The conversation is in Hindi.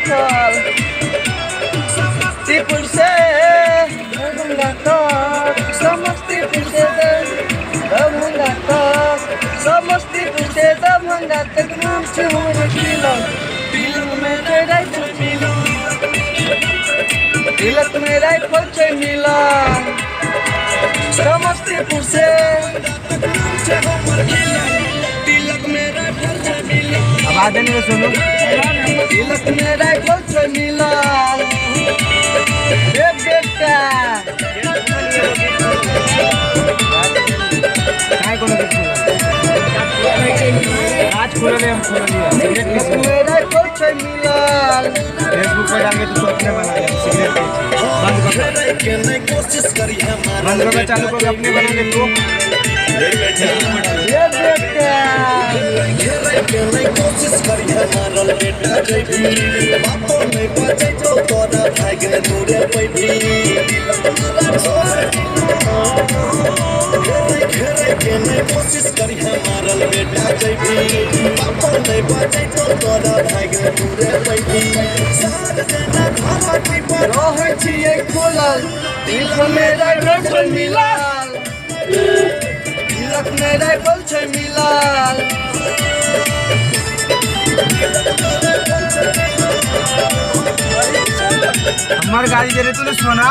राइफल समस्तीपुर से दरभंगा तक समस्तीपुर से दरभंगा तक समस्तीपुर से दरभंगा तक नाम से हमारे तिलक में राइफल मिला तिलक में राइफल से मिला समस्तीपुर से तिलक में राइफल से मिला आवाज नहीं सुनो तिलक में राइफल से मिला बेटा काय कोण आज खोलले हम खोल लिया सिगरेट में राइफल से मिला फेसबुक पे डाल के तू अपने बना ले सिगरेट बंद कर कोशिश करी हमारा बंद कर चालू कर अपने बना ले तू ये बेटा कोशिश करी हमारा बेटा बापो नहीं बचे तो तोरा भाग ने दूरे पैठी कोशिश करी हमारा बेटा जैठी बापो नहीं बचे तो तोरा भाग ने दूरे पैठी साथ देना घाटी पर रहे छिए खोलल तिलक में राइफल मिलाल तिलक में राइफल से मिलाल हमार गाड़ी दे रहे तूने सोना